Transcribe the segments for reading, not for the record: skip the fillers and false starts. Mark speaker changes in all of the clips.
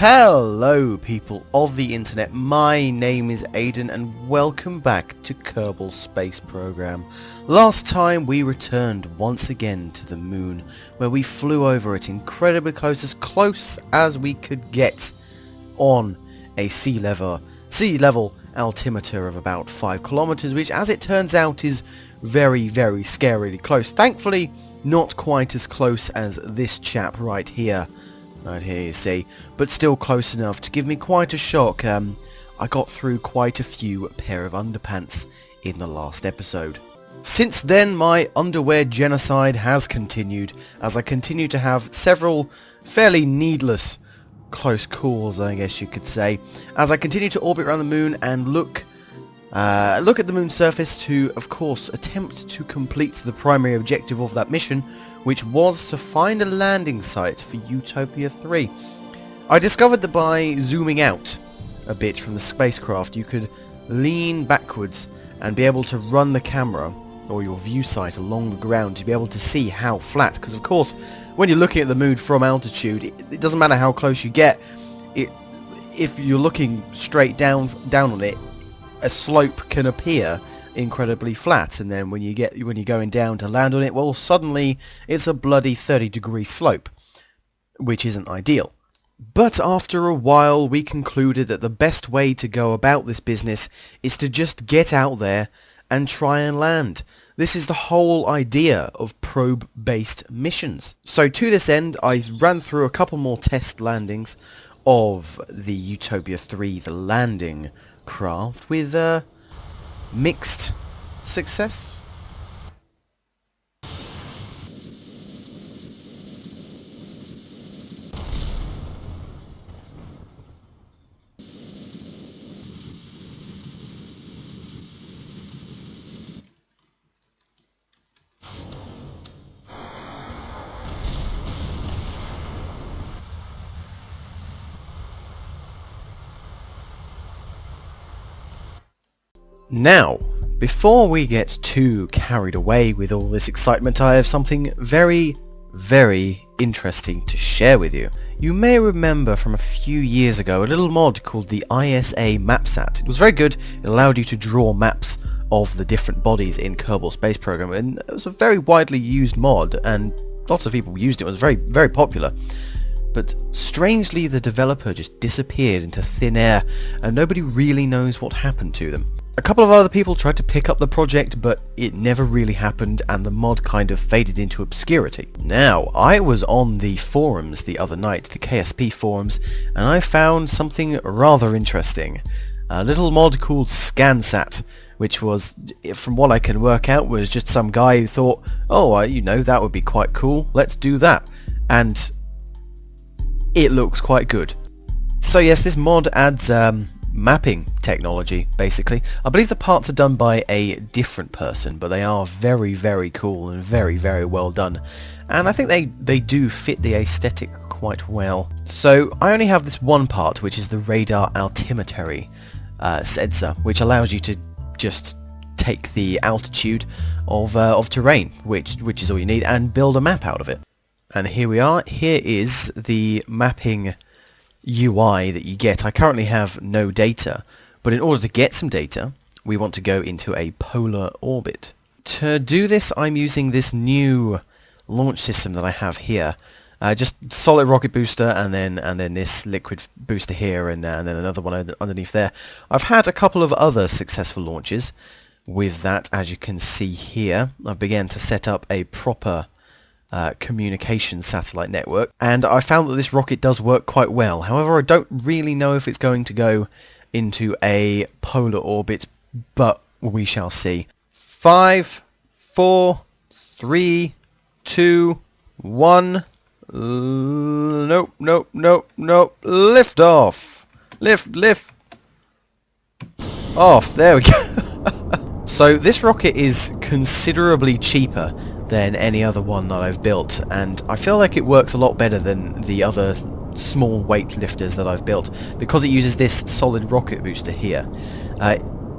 Speaker 1: Hello people of the internet, my name is Aiden and welcome back to Kerbal Space Program. Last time we returned once again to the moon, where we flew over it incredibly close as we could get on a sea level altimeter of about 5 kilometers, which as it turns out is very scarily close. Thankfully not quite as close as this chap right here you see, but still close enough to give me quite a shock. I got through quite a few pair of underpants in the last episode. Since then my underwear genocide has continued, as I continue to have several fairly needless close calls, I guess you could say, as I continue to orbit around the moon and look at the moon's surface to, of course, attempt to complete the primary objective of that mission, which was to find a landing site for Utopia 3. I discovered that by zooming out a bit from the spacecraft, you could lean backwards and be able to run the camera or your view sight along the ground to be able to see how flat, because of course when you're looking at the moon from altitude, it doesn't matter how close you get, if you're looking straight down on it, a slope can appear incredibly flat, and then when you're going down to land on it, well, suddenly it's a bloody 30-degree slope, which isn't ideal. But after a while we concluded that the best way to go about this business is to just get out there and try and land. This is the whole idea of probe-based missions. So to this end I ran through a couple more test landings of the Utopia 3, the landing craft, with mixed success. Now, before we get too carried away with all this excitement, I have something very interesting to share with you. You may remember from a few years ago a little mod called the ISA Mapsat. It was very good. It allowed you to draw maps of the different bodies in Kerbal Space Program, and it was a very widely used mod and lots of people used it. It was very popular. But strangely the developer just disappeared into thin air and nobody really knows what happened to them. A couple of other people tried to pick up the project, but it never really happened and the mod kind of faded into obscurity. Now, I was on the forums the other night, the KSP forums, and I found something rather interesting. A little mod called Scansat, which was, from what I can work out, was just some guy who thought, oh, that would be quite cool, let's do that. And it looks quite good. So yes, this mod adds mapping technology, basically. I believe the parts are done by a different person, but they are very cool and very well done. And I think they do fit the aesthetic quite well. So I only have this one part, which is the radar altimetry sensor, which allows you to just take the altitude of terrain, which is all you need, and build a map out of it. And here we are. Here is the mapping UI that you get. I currently have no data, but in order to get some data we want to go into a polar orbit. To do this I'm using this new launch system that I have here, just solid rocket booster and then this liquid booster here, and then another one underneath there. I've had a couple of other successful launches with that, as you can see here. I began to set up a proper communication satellite network, and I found that this rocket does work quite well. However, I don't really know if it's going to go into a polar orbit, but we shall see. 5, 4, 3, 2, 1. Nope. Lift off. Lift off. There we go. So this rocket is considerably cheaper than any other one that I've built, and I feel like it works a lot better than the other small weightlifters that I've built, because it uses this solid rocket booster here. I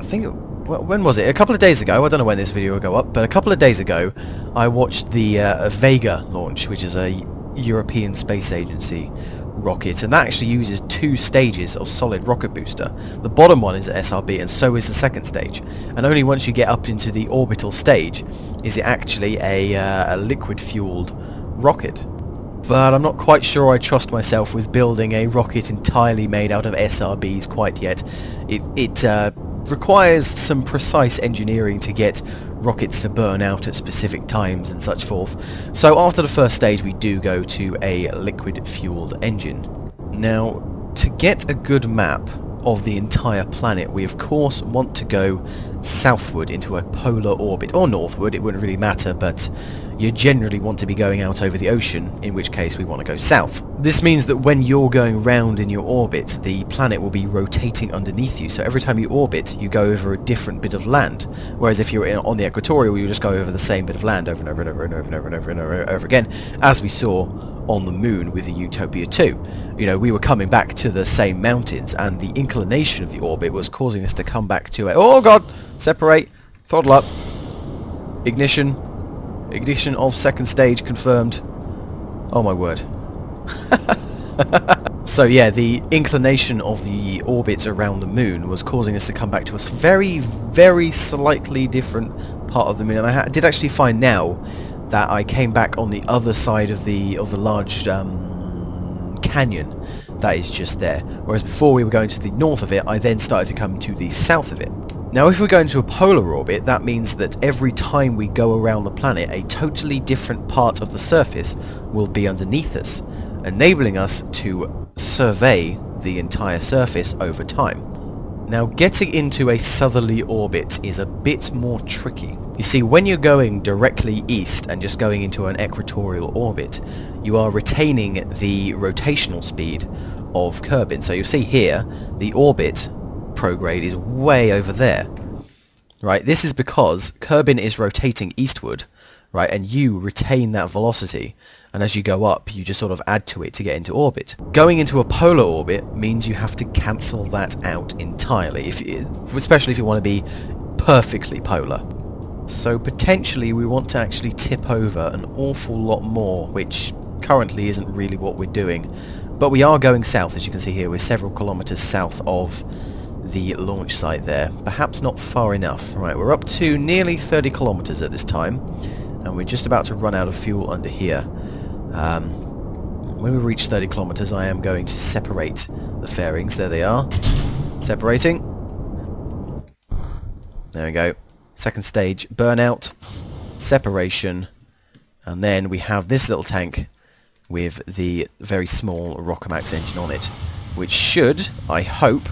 Speaker 1: think, when was it? A couple of days ago, I don't know when this video will go up, but a couple of days ago I watched the Vega launch, which is a European Space Agency rocket, and that actually uses 2 stages of solid rocket booster. The bottom one is at SRB, and so is the second stage, and only once you get up into the orbital stage is it actually a liquid fueled rocket. But I'm not quite sure I trust myself with building a rocket entirely made out of SRBs quite yet. It requires some precise engineering to get rockets to burn out at specific times and such forth. So after the first stage we do go to a liquid fueled engine. Now, to get a good map of the entire planet, we of course want to go southward into a polar orbit, or northward, it wouldn't really matter, but you generally want to be going out over the ocean, in which case we want to go south. This means that when you're going round in your orbit, the planet will be rotating underneath you, so every time you orbit, you go over a different bit of land, whereas if you're on the equatorial, you just go over the same bit of land over and over and over and over and over and over and over again, as we saw on the moon with the Utopia 2. You know, we were coming back to the same mountains, and the inclination of the orbit was causing us to come back to a... Oh god! Separate! Throttle up! Ignition! Ignition of second stage confirmed. Oh my word. So yeah, the inclination of the orbits around the moon was causing us to come back to a very, very slightly different part of the moon. And I did actually find now that I came back on the other side of the large canyon that is just there. Whereas before we were going to the north of it, I then started to come to the south of it. Now if we're going to a polar orbit, that means that every time we go around the planet, a totally different part of the surface will be underneath us, enabling us to survey the entire surface over time. Now getting into a southerly orbit is a bit more tricky. You see, when you're going directly east and just going into an equatorial orbit, you are retaining the rotational speed of Kerbin. So you'll see here, the orbit prograde is way over there. Right, this is because Kerbin is rotating eastward, right, and you retain that velocity, and as you go up you just sort of add to it to get into orbit. Going into a polar orbit means you have to cancel that out entirely, especially if you want to be perfectly polar. So potentially we want to actually tip over an awful lot more, which currently isn't really what we're doing. But we are going south, as you can see here. We're several kilometers south of the launch site there. Perhaps not far enough. Right, we're up to nearly 30 kilometers at this time, and we're just about to run out of fuel under here. When we reach 30 kilometers, I am going to separate the fairings. There they are. Separating. There we go. Second stage, burnout, separation, and then we have this little tank with the very small Rockomax engine on it, which should, I hope,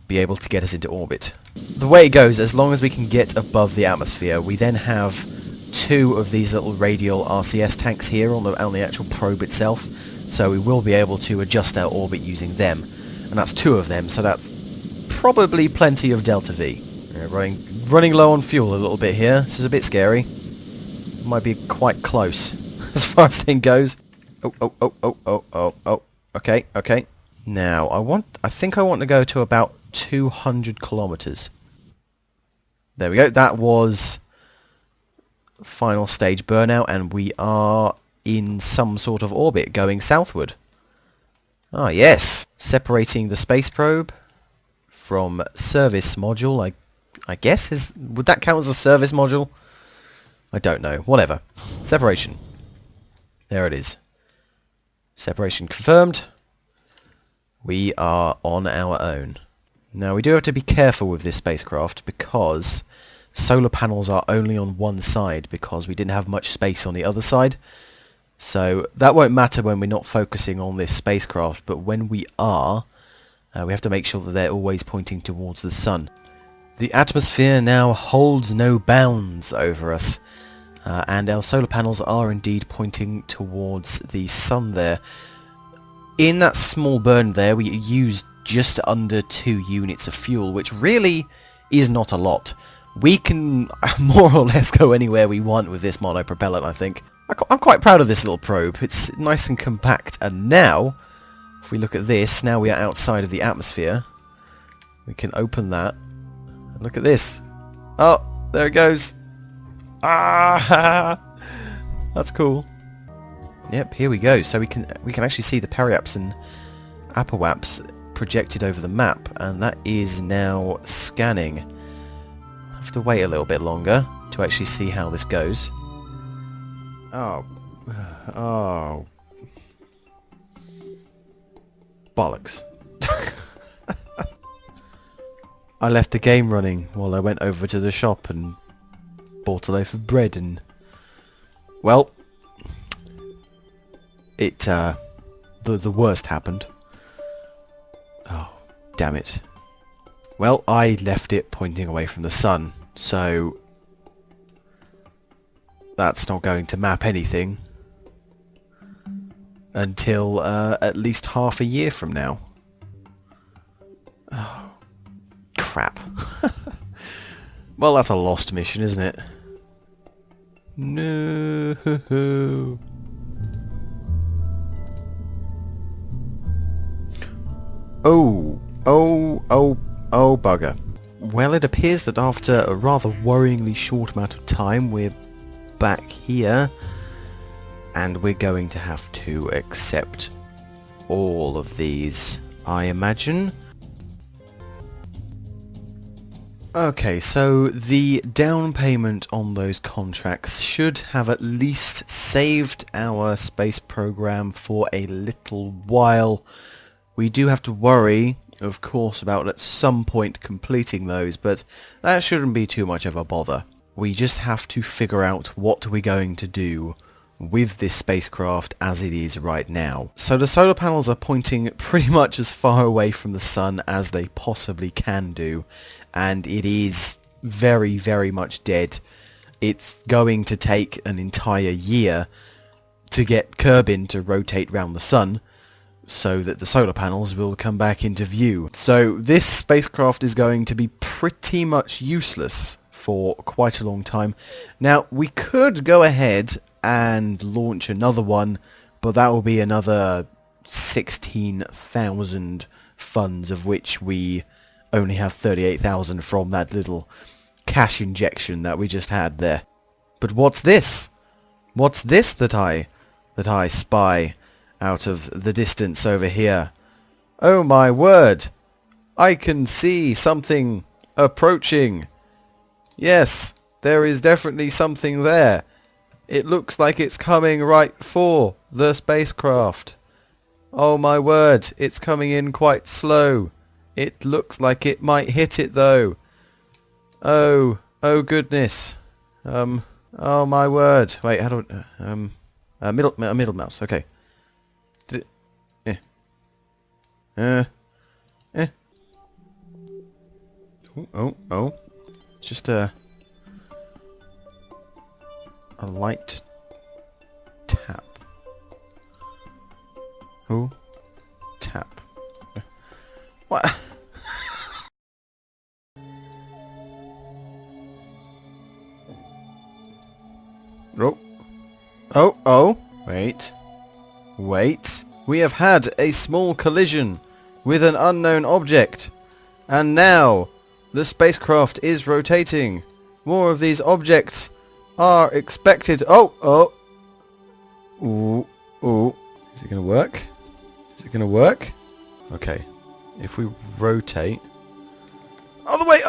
Speaker 1: be able to get us into orbit. The way it goes, as long as we can get above the atmosphere, we then have 2 of these little radial RCS tanks here on the actual probe itself, so we will be able to adjust our orbit using them. And that's 2 of them, so that's probably plenty of Delta V. Running low on fuel a little bit here. This is a bit scary. Might be quite close as far as thing goes. Oh. Okay. Now, I think I want to go to about 200 kilometers. There we go. That was final stage burnout, and we are in some sort of orbit going southward. Ah, yes. Separating the space probe from service module, I guess, would that count as a service module? I don't know. Whatever. Separation. There it is. Separation confirmed. We are on our own. Now we do have to be careful with this spacecraft because solar panels are only on one side because we didn't have much space on the other side. So that won't matter when we're not focusing on this spacecraft, but when we are, we have to make sure that they're always pointing towards the sun. The atmosphere now holds no bounds over us, and our solar panels are indeed pointing towards the sun there. In that small burn there, we used just under 2 units of fuel, which really is not a lot. We can more or less go anywhere we want with this monopropellant, I think. I'm quite proud of this little probe. It's nice and compact, and now, if we look at this, now we are outside of the atmosphere. We can open that. And look at this. Oh, there it goes. Ah, that's cool. Yep, here we go. So we can actually see the periaps and apoaps projected over the map, and that is now scanning. I'll have to wait a little bit longer to actually see how this goes. Oh. Oh. Bollocks. I left the game running while I went over to the shop and bought a loaf of bread, and well, it the worst happened. Oh, damn it. Well, I left it pointing away from the sun, so that's not going to map anything until at least half a year from now. Oh, crap. Well, that's a lost mission, isn't it? No. Oh, bugger. Well, it appears that after a rather worryingly short amount of time, we're back here, and we're going to have to accept all of these, I imagine. Okay, so the down payment on those contracts should have at least saved our space program for a little while. We do have to worry, of course, about at some point completing those, but that shouldn't be too much of a bother. We just have to figure out what we're going to do with this spacecraft as it is right now. So the solar panels are pointing pretty much as far away from the sun as they possibly can do, and it is very, very much dead. It's going to take an entire year to get Kerbal to rotate round the sun so that the solar panels will come back into view. So this spacecraft is going to be pretty much useless for quite a long time. Now, we could go ahead and launch another one, but that will be another 16,000 funds, of which we only have 38,000 from that little cash injection that we just had there. But what's this? What's this that I spy out of the distance over here? Oh my word! I can see something approaching. Yes, there is definitely something there. It looks like it's coming right for the spacecraft. Oh my word, it's coming in quite slow. It looks like it might hit it though. Oh goodness. Oh my word. Wait, how do I, middle mouse, okay. Oh. Just a light tap. Oh, tap. What? Oh. Wait. We have had a small collision with an unknown object, and now the spacecraft is rotating. More of these objects are expected. Oh. Ooh. Is it gonna work? Is it gonna work? Okay. If we rotate. Other way.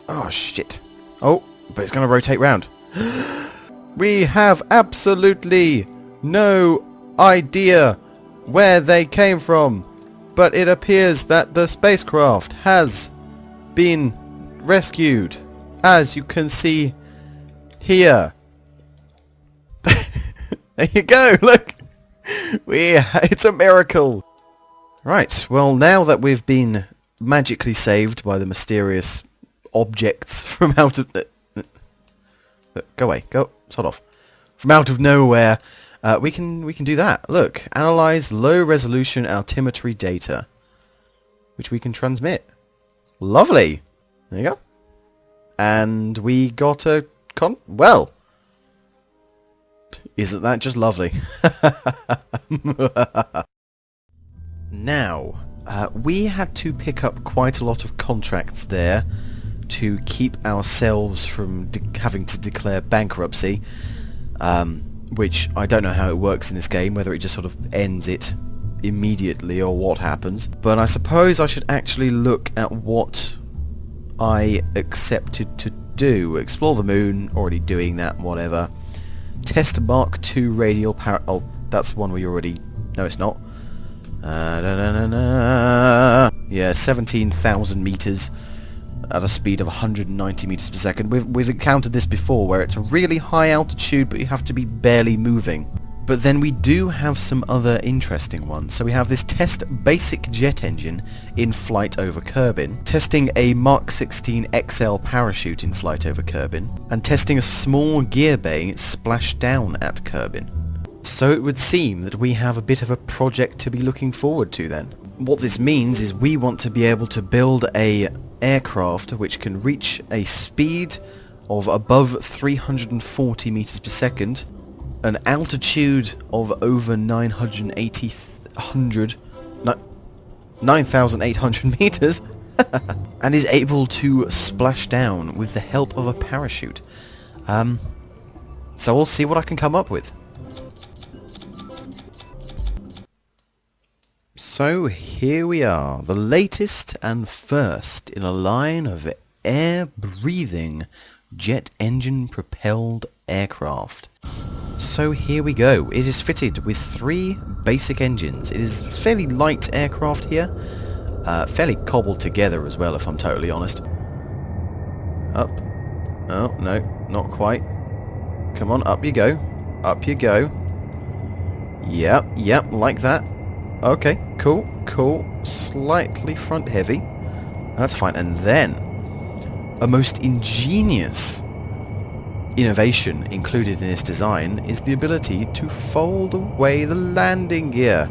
Speaker 1: Oh shit. Oh, but it's gonna rotate round. We have absolutely no idea where they came from, but it appears that the spacecraft has been rescued, as you can see here. There you go, look! It's a miracle! Right, well, now that we've been magically saved by the mysterious objects from out of... go away, go, sod off. From out of nowhere, we can do that. Look, analyze low-resolution altimetry data, which we can transmit. Lovely! There you go. And we got a well, isn't that just lovely? Now, we had to pick up quite a lot of contracts there to keep ourselves from having to declare bankruptcy. which I don't know how it works in this game, whether it just sort of ends it immediately or what happens. But I suppose I should actually look at what I accepted to do. Explore the moon, already doing that, whatever. Test Mark II radial power... Oh, that's one we already... No, it's not. Yeah, 17,000 meters at a speed of 190 meters per second. We've encountered this before, where it's a really high altitude, but you have to be barely moving. But then we do have some other interesting ones. So we have this test basic jet engine in flight over Kerbin, testing a Mark 16 XL parachute in flight over Kerbin, and testing a small gear bay splashed down at Kerbin. So it would seem that we have a bit of a project to be looking forward to then. What this means is we want to be able to build a aircraft which can reach a speed of above 340 meters per second, an altitude of over 9,800 meters, and is able to splash down with the help of a parachute. So we'll see what I can come up with. So here we are, the latest and first in a line of air-breathing, jet engine-propelled aircraft. So here we go. It is fitted with 3 basic engines. It is fairly light aircraft here, fairly cobbled together as well, if I'm totally honest. Up. Oh, no, not quite. Come on, up you go. Up you go. Yep, like that. Okay, cool. Slightly front heavy. That's fine. And then, a most ingenious innovation included in this design is the ability to fold away the landing gear.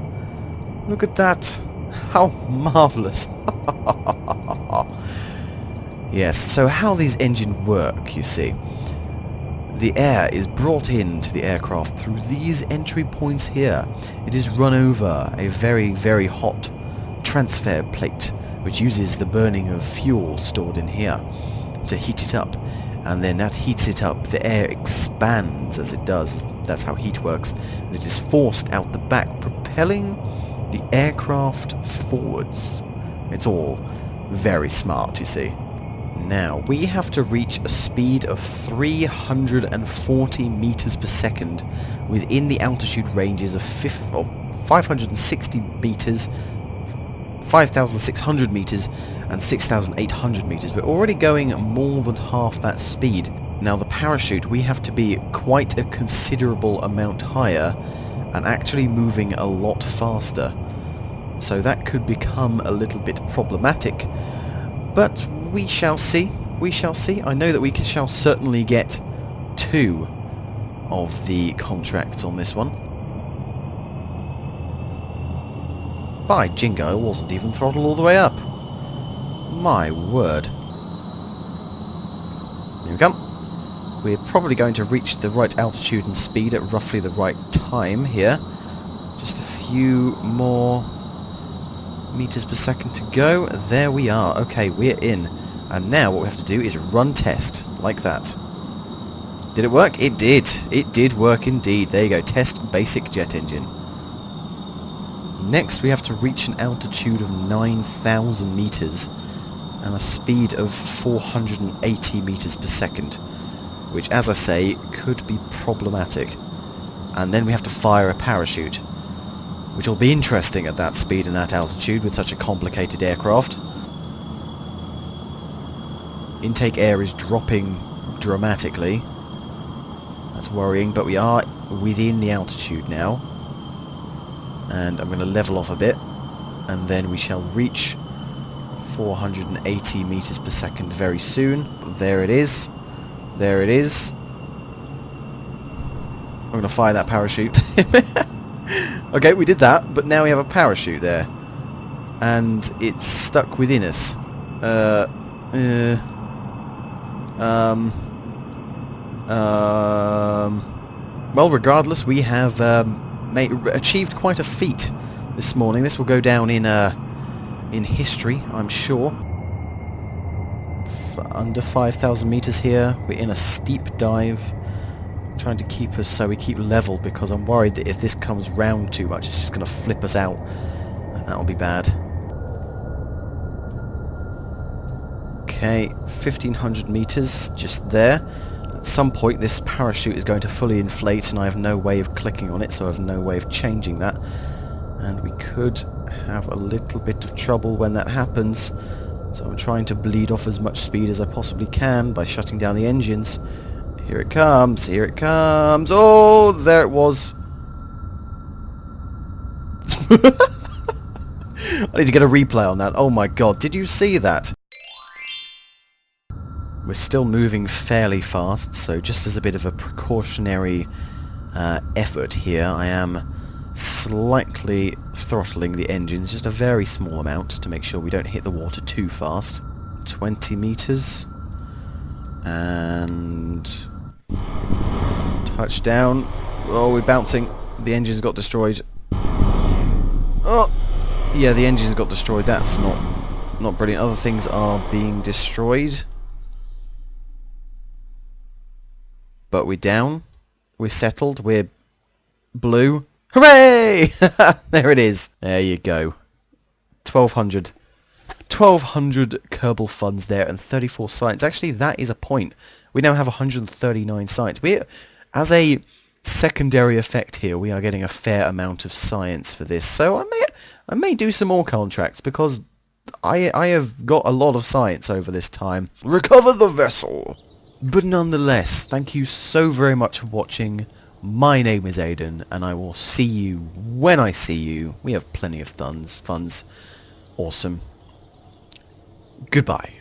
Speaker 1: Look at that. How marvellous. Yes, so how these engines work, you see. The air is brought into the aircraft through these entry points here. It is run over a very, very hot transfer plate, which uses the burning of fuel stored in here to heat it up. And then that heats it up. The air expands as it does. That's how heat works. And it is forced out the back, propelling the aircraft forwards. It's all very smart, you see. Now, we have to reach a speed of 340 meters per second within the altitude ranges of 560 meters, 5,600 meters, and 6,800 meters. We're already going more than half that speed. Now, the parachute, we have to be quite a considerable amount higher and actually moving a lot faster. So that could become a little bit problematic. But we shall see. We shall see. I know that we shall certainly get 2 of the contracts on this one. By jingo, it wasn't even throttled all the way up. My word. Here we come. We're probably going to reach the right altitude and speed at roughly the right time here. Just a few more meters per second to go. There we are. Okay, we're in. And now what we have to do is run test, like that. Did it work? It did. It did work indeed. There you go. Test basic jet engine. Next we have to reach an altitude of 9,000 meters and a speed of 480 meters per second, which, as I say, could be problematic. And then we have to fire a parachute, which will be interesting at that speed and that altitude with such a complicated aircraft. Intake air is dropping dramatically. That's worrying, but we are within the altitude now. And I'm going to level off a bit, and then we shall reach 480 meters per second very soon. There it is. There it is. I'm going to fire that parachute. Okay, we did that, but now we have a parachute there. And it's stuck within us. Well, regardless, we have achieved quite a feat this morning. This will go down in history, I'm sure. Under 5,000 meters here. We're in a steep dive. Try trying to keep us so we keep level, because I'm worried that if this comes round too much, it's just going to flip us out, and that'll be bad. Okay, 1500 meters, just there. At some point this parachute is going to fully inflate, and I have no way of clicking on it, so I have no way of changing that. And we could have a little bit of trouble when that happens. So I'm trying to bleed off as much speed as I possibly can by shutting down the engines. Here it comes, here it comes. Oh, there it was. I need to get a replay on that. Oh my god, did you see that? We're still moving fairly fast, so just as a bit of a precautionary effort here, I am slightly throttling the engines, just a very small amount to make sure we don't hit the water too fast. 20 meters. And touchdown. Oh, we're bouncing. The engines got destroyed. Oh, yeah, the engines got destroyed. That's not brilliant. Other things are being destroyed. But we're down. We're settled. We're blue. Hooray! There it is. There you go. 1200. 1200 Kerbal funds there and 34 science. Actually, that is a point. We now have 139 science. As a secondary effect here, we are getting a fair amount of science for this. So I may do some more contracts, because I have got a lot of science over this time. Recover the vessel! But nonetheless, thank you so very much for watching. My name is Aiden, and I will see you when I see you. We have plenty of funds. Awesome. Goodbye.